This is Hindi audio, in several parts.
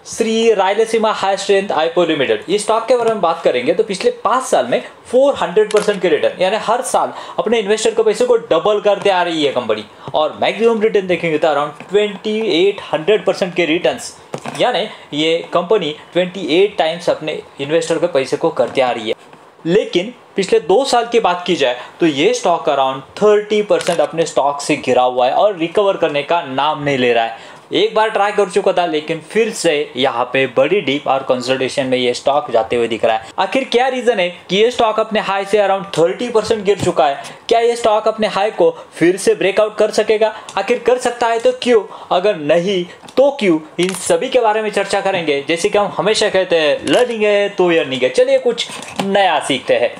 Shri Rayalaseema high strength IPO limited, इस स्टॉक के बारे में बात करेंगे तो पिछले 5 साल में 400% के रिटर्न, यानी हर साल अपने इन्वेस्टर के पैसे को डबल करते आ रही है कंपनी। और मैक्सिमम रिटर्न देखेंगे तो अराउंड 2800% के रिटर्न्स, यानी ये कंपनी 28 टाइम्स अपने इन्वेस्टर के पैसे को करते आ रही है। लेकिन पिछले 2 साल की बात की जाए तो ये स्टॉक अराउंड 30% अपने स्टॉक से गिरा हुआ है और रिकवर करने का नाम नहीं ले रहा है। एक बार ट्राई कर चुका था लेकिन फिर से यहाँ पे बड़ी डीप और कंसोलिडेशन में ये स्टॉक जाते हुए दिख रहा है। आखिर क्या रीजन है कि ये स्टॉक अपने हाई से अराउंड 30% गिर चुका है? क्या ये स्टॉक अपने हाई को फिर से ब्रेकआउट कर सकेगा? आखिर कर सकता है तो क्यों, अगर नहीं तो क्यों? इन सभी के बारे में चर्चा करेंगे। जैसे कि हम हमेशा कहते हैं, लर्निंग है तो अर्निंग है। चलिए कुछ नया सीखते हैं।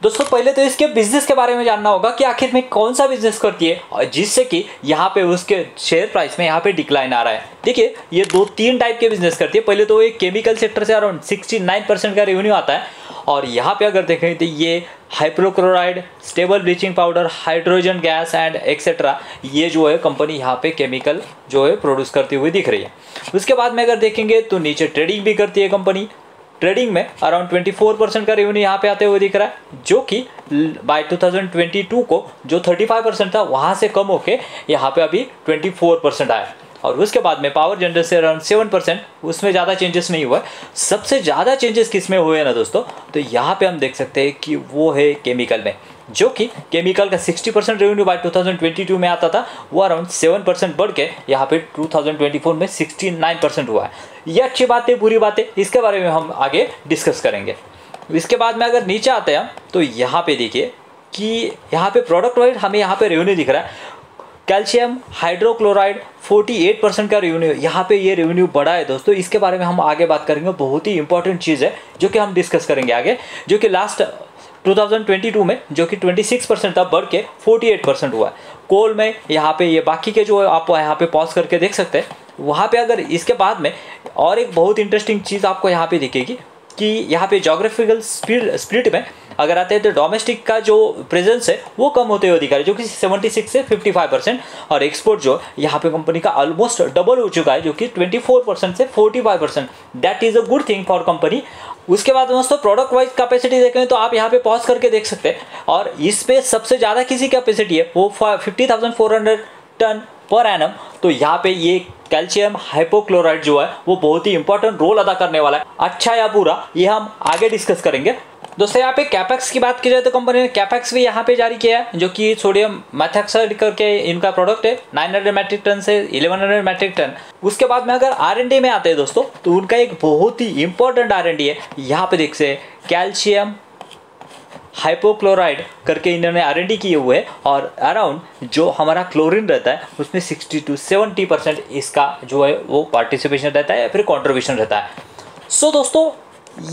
दोस्तों पहले तो इसके बिजनेस के बारे में जानना होगा कि आखिर में कौन सा बिजनेस करती है और जिससे कि यहाँ पे उसके शेयर प्राइस में यहाँ पे डिक्लाइन आ रहा है। देखिए ये 2-3 टाइप के बिजनेस करती है। पहले तो एक केमिकल सेक्टर से अराउंड 69% का रेवेन्यू आता है और यहाँ पे अगर देखें तो ये hydrochloride, stable bleaching powder, hydrogen gas and etcetera, ये जो है कंपनी यहाँ पे केमिकल जो है प्रोड्यूस करती हुई दिख रही है। उसके बाद में अगर देखेंगे तो नीचे ट्रेडिंग भी करती है कंपनी। ट्रेडिंग में अराउंड 24% का रेवेन्यू यहाँ पे आते हुए दिख रहा है, जो कि बाय 2022 को जो 35% था वहाँ से कम होके यहाँ पे अभी 24% आया। और उसके बाद में पावर जनरेशन से अराउंड 7%, उसमें ज़्यादा चेंजेस नहीं हुआ। सबसे ज़्यादा चेंजेस किस में हुए ना दोस्तों, तो यहाँ पे हम देख सकते हैं कि वो है केमिकल में, जो कि केमिकल का 60% रेवेन्यू बाय 2022 में आता था, वो अराउंड 7% बढ़ के यहाँ पे 2024 में 69% हुआ है। ये अच्छी बात है, बुरी बात है, इसके बारे में हम आगे डिस्कस करेंगे। इसके बाद में अगर नीचे आते हैं तो यहाँ पे देखिए कि यहाँ पे प्रोडक्ट वाइज हमें यहाँ पे रेवेन्यू दिख रहा है। कैल्शियम हाइड्रोक्लोराइड 48% का रेवेन्यू, यहाँ पे ये रेवेन्यू बढ़ा है दोस्तों। इसके बारे में हम आगे बात करेंगे, बहुत ही इंपॉर्टेंट चीज़ है जो कि हम डिस्कस करेंगे आगे, जो कि लास्ट 2022 में जो कि 26% था बढ़ के 48% हुआ है। कोल में यहाँ पे ये बाकी के जो आप यहाँ पे पॉज करके देख सकते हैं, वहाँ पे अगर इसके बाद में और एक बहुत इंटरेस्टिंग चीज़ आपको यहाँ पे दिखेगी कि यहाँ पे जोग्राफिकल स्प्लिट में अगर आते हैं तो डोमेस्टिक का जो प्रेजेंस है वो कम होते हुए दिखा रहा है, जो कि 76 से 55%, और एक्सपोर्ट जो यहाँ पे कंपनी का ऑलमोस्ट डबल हो चुका है, जो कि 24% से 45%। That is a good thing for company. उसके बाद दोस्तों प्रोडक्ट वाइज कैपेसिटी देखें तो आप यहाँ पे पॉज करके देख सकते हैं, और इस पे सबसे ज़्यादा किसी कैपेसिटी है वो 50,400 टन पर एनम। तो यहाँ पे ये कैल्शियम हाइपोक्लोराइड जो है वो बहुत ही इंपॉर्टेंट रोल अदा करने वाला है। अच्छा या बुरा ये हम आगे डिस्कस करेंगे। दोस्तों यहाँ पे कैपेक्स की बात की जाए तो कंपनी ने कैपेक्स भी यहाँ पे जारी किया है, जो कि सोडियम मेथॉक्साइड करके इनका प्रोडक्ट है, 900 मैट्रिक टन से 1100 मैट्रिक टन। उसके बाद में अगर R&D में आते हैं दोस्तों तो उनका एक बहुत ही इंपॉर्टेंट R&D है। यहाँ पे देख से कैल्शियम हाइपोक्लोराइड करके इन्होंने R&D किए हुए हैं, और अराउंड जो हमारा क्लोरीन रहता है उसमें 60 to 70% इसका जो है वो पार्टिसिपेशन रहता है या फिर कॉन्ट्रीब्यूशन रहता है। सो दोस्तों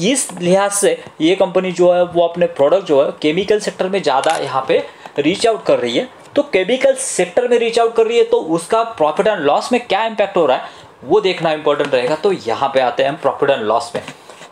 इस लिहाज से ये कंपनी जो है वो अपने प्रोडक्ट जो है केमिकल सेक्टर में ज़्यादा यहाँ पे रीच आउट कर रही है। तो केमिकल सेक्टर में रीच आउट कर रही है तो उसका प्रॉफिट एंड लॉस में क्या इम्पैक्ट हो रहा है वो देखना इंपॉर्टेंट रहेगा। तो यहाँ पे आते हैं हम प्रॉफिट एंड लॉस में।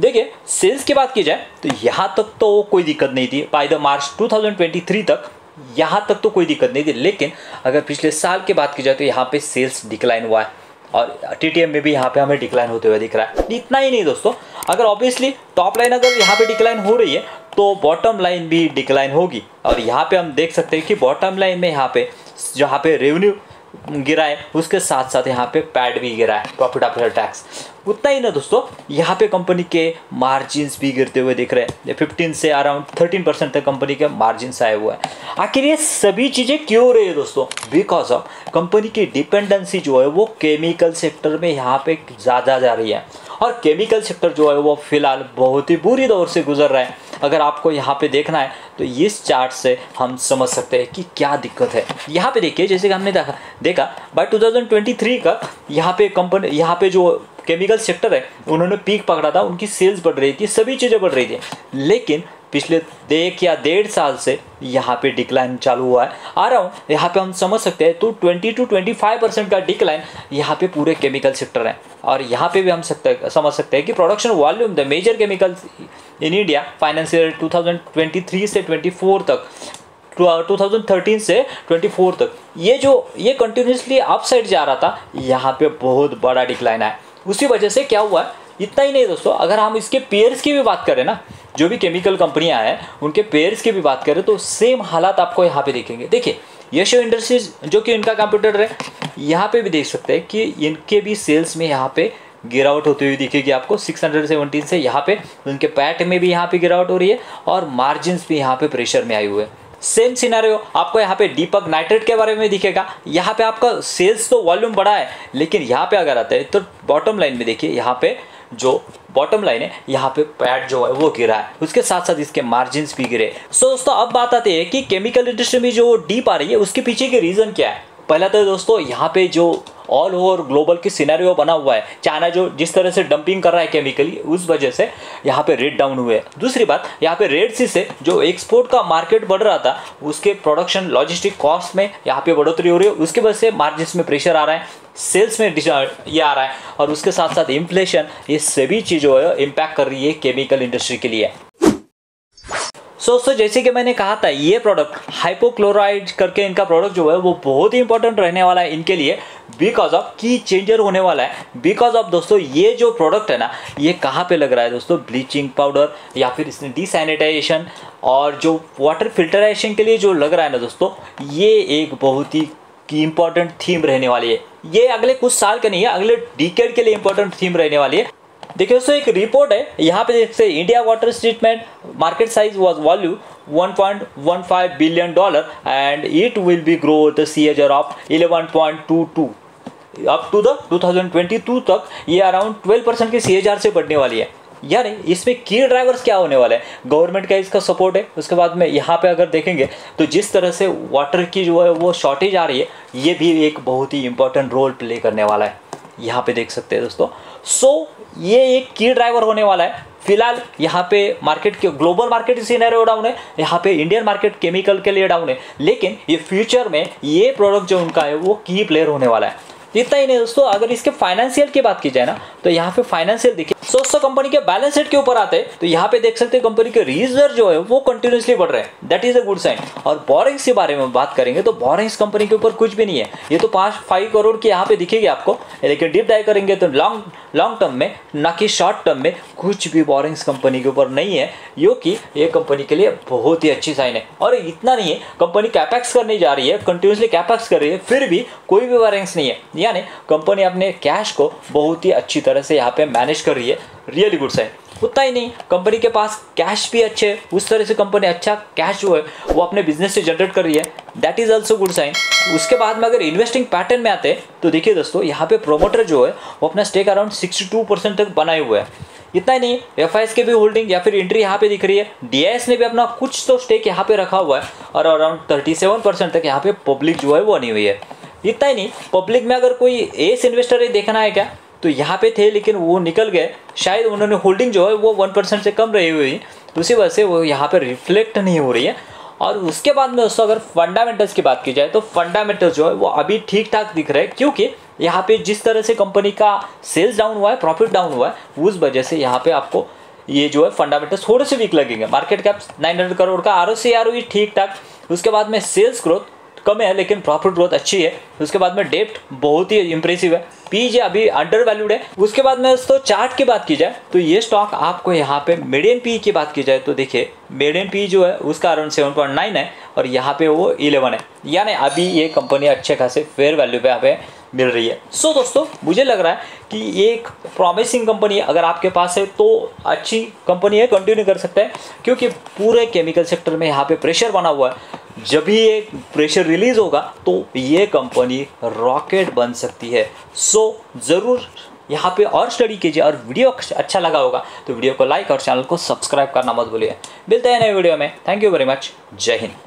देखिए सेल्स की बात की जाए तो यहाँ तक तो कोई दिक्कत नहीं थी, बाय द मार्च 2023 तक यहाँ तक तो कोई दिक्कत नहीं थी। लेकिन अगर पिछले साल की बात की जाए तो यहाँ पे सेल्स डिक्लाइन हुआ है, और TTM में भी यहाँ पे हमें डिक्लाइन होते हुए दिख रहा है। इतना ही नहीं दोस्तों, अगर ऑब्वियसली टॉप लाइन अगर यहाँ पे डिक्लाइन हो रही है तो बॉटम लाइन भी डिक्लाइन होगी। और यहाँ पे हम देख सकते हैं कि बॉटम लाइन में यहाँ पे जहाँ पे रेवेन्यू गिरा है उसके साथ साथ यहाँ पे पैड भी गिरा है, प्रॉफिट आफ्टर टैक्स। उतना ही ना दोस्तों, यहाँ पे कंपनी के मार्जिन्स भी गिरते हुए दिख रहे हैं। 15 से अराउंड 13% तक कंपनी के मार्जिन्स आए हुए हैं। आखिर ये सभी चीज़ें क्यों हो रही है दोस्तों? बिकॉज ऑफ कंपनी की डिपेंडेंसी जो है वो केमिकल सेक्टर में यहाँ पे ज़्यादा जा रही है, और केमिकल सेक्टर जो है वो फिलहाल बहुत ही बुरी दौर से गुजर रहा है। अगर आपको यहाँ पे देखना है तो इस चार्ट से हम समझ सकते हैं कि क्या दिक्कत है। यहाँ पे देखिए जैसे कि हमने देखा बाय 2023 का यहाँ पे कंपनी यहाँ पे जो केमिकल सेक्टर है उन्होंने पीक पकड़ा था, उनकी सेल्स बढ़ रही थी, सभी चीज़ें बढ़ रही थी। लेकिन पिछले 1 या 1.5 साल से यहाँ पे डिक्लाइन चालू हुआ है। अराउंड यहाँ पे हम समझ सकते हैं तो 20 to 25% का डिक्लाइन यहाँ पे पूरे केमिकल सेक्टर है। और यहाँ पे भी हम समझ सकते हैं कि production volume the major chemicals in India financial 2023 से 24 तक 2013 से 24 तक ये कंटिन्यूसली अपसाइड जा रहा था, यहाँ पे बहुत बड़ा डिक्लाइन है। उसी वजह से क्या हुआ है, इतना ही नहीं दोस्तों, अगर हम इसके पेयर्स की भी बात करें ना, जो भी केमिकल कंपनियां हैं उनके पेयर्स की भी बात करें तो सेम हालात आपको यहाँ पे दिखेंगे। देखिए यशो इंडस्ट्रीज जो कि इनका कंप्यूटर है, यहाँ पे भी देख सकते हैं कि इनके भी सेल्स में यहाँ पे गिरावट होती हुई दिखेगी आपको 617 से यहाँ पे, उनके पैट में भी यहाँ पे गिरावट हो रही है और मार्जिन भी यहाँ पे प्रेशर में आए हुए हैं। सेम सिनेरियो आपको यहाँ पे दीपक नाइट्रेट के बारे में दिखेगा। यहाँ पे आपका सेल्स तो वॉल्यूम बढ़ा है, लेकिन यहाँ पे अगर आता है तो बॉटम लाइन में देखिए, यहाँ पे जो बॉटम लाइन है यहाँ पे पैट जो है वो गिरा है, उसके साथ साथ इसके मार्जिन भी गिरे। सो दोस्तों अब बात आती है कि केमिकल इंडस्ट्री में जो डीप आ रही है उसके पीछे के रीजन क्या है। पहला तो दोस्तों यहाँ पे जो ऑल ओवर ग्लोबल की सिनेरियो बना हुआ है, चाइना जो जिस तरह से डंपिंग कर रहा है केमिकली, उस वजह से यहाँ पे रेट डाउन हुए। दूसरी बात, यहाँ पे रेड सी से जो एक्सपोर्ट का मार्केट बढ़ रहा था, उसके प्रोडक्शन लॉजिस्टिक कॉस्ट में यहाँ पे बढ़ोतरी हो रही है, उसके वजह से मार्जिन में प्रेशर आ रहा है, सेल्स में ये आ रहा है, और उसके साथ साथ इन्फ्लेशन, ये सभी चीज़ों है इम्पैक्ट कर रही है केमिकल इंडस्ट्री के लिए। दोस्तों जैसे कि मैंने कहा था, ये प्रोडक्ट हाइपोक्लोराइड करके इनका प्रोडक्ट जो है वो बहुत ही इंपॉर्टेंट रहने वाला है इनके लिए, बिकॉज ऑफ की चेंजर होने वाला है। बिकॉज ऑफ दोस्तों ये जो प्रोडक्ट है ना, ये कहाँ पे लग रहा है दोस्तों, ब्लीचिंग पाउडर या फिर इसमें डिसैनिटाइजेशन और जो वाटर फिल्टराइजेशन के लिए जो लग रहा है ना दोस्तों, ये एक बहुत ही की इंपॉर्टेंट थीम रहने वाली है। ये अगले कुछ साल का नहीं है, अगले डिकेड के लिए इंपॉर्टेंट थीम रहने वाली है। देखिए दोस्तों एक रिपोर्ट है यहाँ पे देख सकते हैं, India water treatment market size was value $1.15 billion and it will be grow the CAGR of 11.22 up to the 2022 तक, ये अराउंड 12% के CAGR से बढ़ने वाली है। यानी इसमें की ड्राइवर्स क्या होने वाले हैं, गवर्नमेंट का इसका सपोर्ट है। उसके बाद में यहाँ पे अगर देखेंगे तो जिस तरह से वाटर की जो है वो शॉर्टेज आ रही है, ये भी एक बहुत ही इंपॉर्टेंट रोल प्ले करने वाला है, यहाँ पे देख सकते हैं दोस्तों। सो ये एक की ड्राइवर होने वाला है। फिलहाल यहाँ पे मार्केट के ग्लोबल मार्केट सिनेरियो डाउन है, यहाँ पे इंडियन मार्केट केमिकल के लिए डाउन है, लेकिन ये फ्यूचर में ये प्रोडक्ट जो उनका है वो की प्लेयर होने वाला है। इतना ही नहीं दोस्तों, अगर इसके फाइनेंशियल की बात की जाए ना, तो यहाँ पे फाइनेंशियल देखिए दोस्तों, कंपनी के बैलेंस शीट के ऊपर आते हैं तो यहाँ पे देख सकते हैं कंपनी के रिजर्व जो है वो कंटिन्यूसली बढ़ रहे हैं, that is a good sign. और बोरिंग्स के बारे में बात करेंगे तो बोरिंग्स कंपनी के ऊपर कुछ भी नहीं है, ये तो 5 करोड़ की यहाँ पे दिखेगी आपको, लेकिन डीप डाइव करेंगे तो लॉन्ग टर्म में, ना कि शॉर्ट टर्म में, कुछ भी बोरिंग्स कंपनी के ऊपर नहीं है, जो कि ये कंपनी के लिए बहुत ही अच्छी साइन है। और इतना नहीं है, कंपनी कैपेक्स करने जा रही है, कंटिन्यूसली कैपेक्स कर रही है, फिर भी कोई भी बोरिंग्स नहीं है, यानी कंपनी अपने कैश को बहुत ही अच्छी तरह से यहाँ पे मैनेज कर रही है, रियली गुड साइन। उतना ही नहीं, कंपनी के पास कैश भी अच्छे है, उस तरह से कंपनी अच्छा कैश जो है वो अपने बिजनेस से जनरेट कर रही है, that is also good sign. उसके बाद में अगर इन्वेस्टिंग पैटर्न में आते हैं तो देखिए दोस्तों, यहाँ पे प्रोमोटर जो है वो अपना स्टेक अराउंड 62% तक बनाए हुए हैं। इतना ही नहीं, FIS के भी होल्डिंग या फिर एंट्री यहाँ पे दिख रही है, DIS ने भी अपना कुछ तो स्टेक यहाँ पे रखा हुआ है, और अराउंड 37% तक यहाँ पे पब्लिक जो है वो बनी हुई है। इतना ही नहीं, पब्लिक में अगर कोई एस इन्वेस्टर है देखना है क्या, तो यहाँ पे थे लेकिन वो निकल गए, शायद उन्होंने होल्डिंग जो है वो 1% से कम रही हुई, उसी वजह से वो यहाँ पे रिफ्लेक्ट नहीं हो रही है। और उसके बाद में दोस्तों अगर फंडामेंटल्स की बात की जाए तो फंडामेंटल्स जो है वो अभी ठीक ठाक दिख रहे हैं, क्योंकि यहाँ पे जिस तरह से कंपनी का सेल्स डाउन हुआ है, प्रॉफिट डाउन हुआ है, उस वजह से यहाँ पे आपको ये जो है फंडामेंटल्स थोड़े से वीक लगेंगे। मार्केट कैप 900 करोड़ का, ROC ठीक ठाक, उसके बाद में सेल्स ग्रोथ कम है लेकिन प्रॉफिट ग्रोथ अच्छी है, उसके बाद में डेप्ट बहुत ही इंप्रेसिव है, PE अभी अंडर वैल्यूड है। उसके बाद में दोस्तों चार्ट की बात की जाए तो ये स्टॉक आपको यहाँ पे मीडियन PE की बात की जाए तो देखिए मीडियन PE जो है उसका अराउंड 7.9 है और यहाँ पे वो 11 है, यानी अभी ये कंपनी अच्छे खासे फेयर वैल्यू पे यहाँ पे मिल रही है। सो दोस्तों मुझे लग रहा है कि एक प्रॉमिसिंग कंपनी अगर आपके पास है तो अच्छी कंपनी है, कंटिन्यू कर सकते हैं, क्योंकि पूरे केमिकल सेक्टर में यहाँ पे प्रेशर बना हुआ है। जब भी ये प्रेशर रिलीज होगा तो ये कंपनी रॉकेट बन सकती है। सो ज़रूर यहाँ पे और स्टडी कीजिए, और वीडियो अच्छा लगा होगा तो वीडियो को लाइक और चैनल को सब्सक्राइब करना मत भूलिए। मिलते हैं नए वीडियो में, थैंक यू वेरी मच, जय हिंद।